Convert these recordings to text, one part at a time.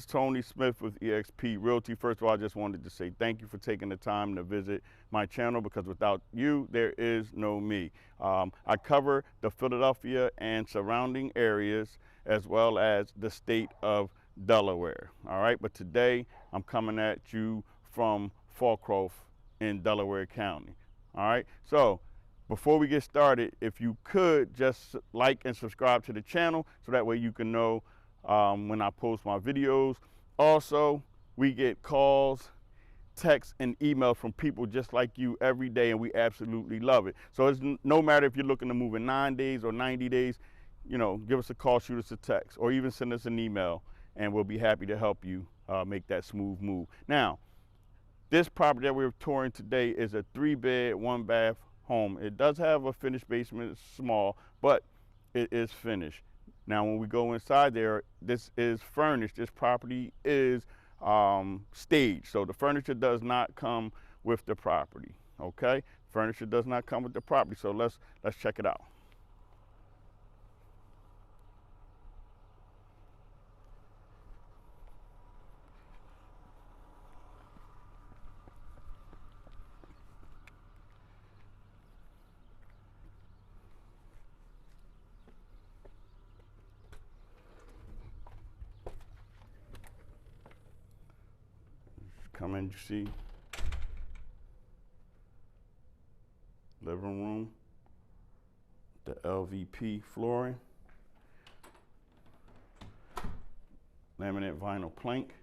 Tony Smith with eXp Realty. First of all, I just wanted to say thank you for taking the time to visit my channel, because without you, there is no me. I cover the Philadelphia and surrounding areas, as well as the state of Delaware. All right, but today I'm coming at you from Fallcroft in Delaware County. All right, so before we get started, if you could just like and subscribe to the channel so that way you can know when I post my videos. Also, we get calls, texts, and emails from people just like you every day, and we absolutely love it. So it's no matter if you're looking to move in 9 days or 90 days, you know, give us a call, shoot us a text, or even send us an email, and we'll be happy to help you make that smooth move. Now, this property that we're touring today is a 3-bed, 1-bath home. It does have a finished basement. It's small, but it is finished. Now, when we go inside there, this is furnished. This property is staged, so the furniture does not come with the property. Okay, furniture does not come with the property. So let's check it out. Come in, you see living room, the LVP flooring, laminate vinyl plank.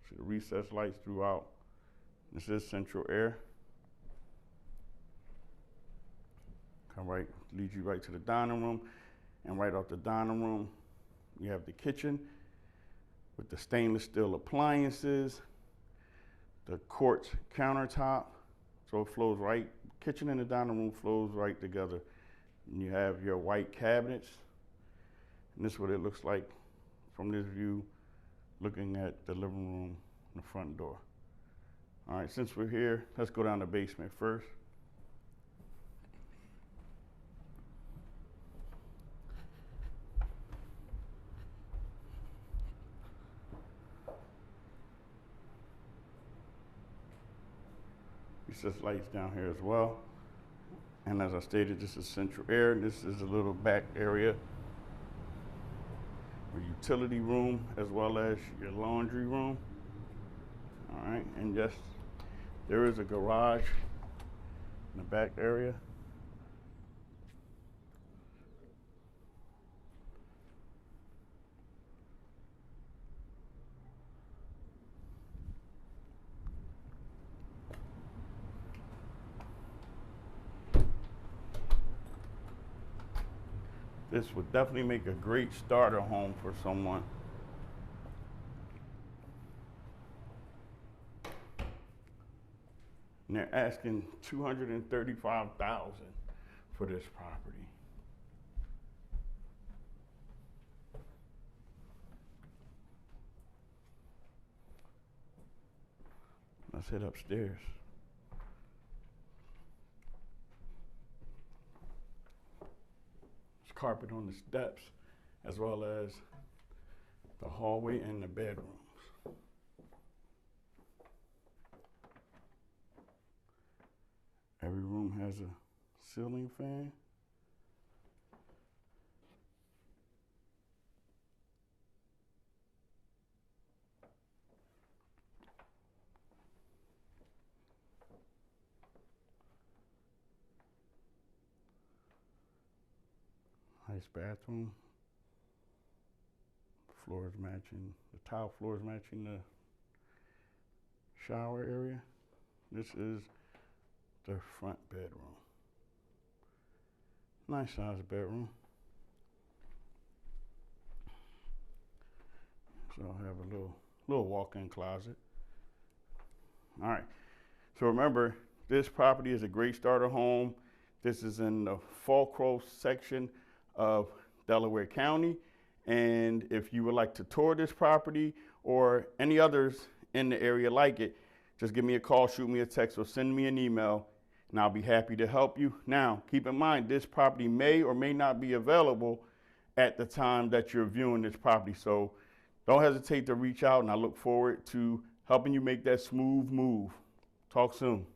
See the recessed lights throughout. This is central air. Come right, leads you right to the dining room, and right off the dining room, you have the kitchen with the stainless steel appliances, the quartz countertop, so it flows right, kitchen and the dining room flows right together. And you have your white cabinets, and this is what it looks like from this view, looking at the living room and the front door. All right, since we're here, let's go down the basement first. Recessed lights down here as well. And as I stated, this is central air. This is a little back area, a utility room, as well as your laundry room. All right, and yes, there is a garage in the back area. This would definitely make a great starter home for someone. And they're asking $235,000 for this property. Let's head upstairs. Carpet on the steps, as well as the hallway and the bedrooms. Every room has a ceiling fan. Nice bathroom. Floors matching, the tile floors matching the shower area. This is the front bedroom. Nice sized bedroom. So I'll have a little walk-in closet. All right. So remember, this property is a great starter home. This is in the Fallcroft section of Delaware County. And if you would like to tour this property or any others in the area like it, just give me a call, shoot me a text, or send me an email, and I'll be happy to help you. Now, keep in mind, this property may or may not be available at the time that you're viewing this property. So Don't hesitate to reach out, and I look forward to helping you make that smooth move. Talk soon.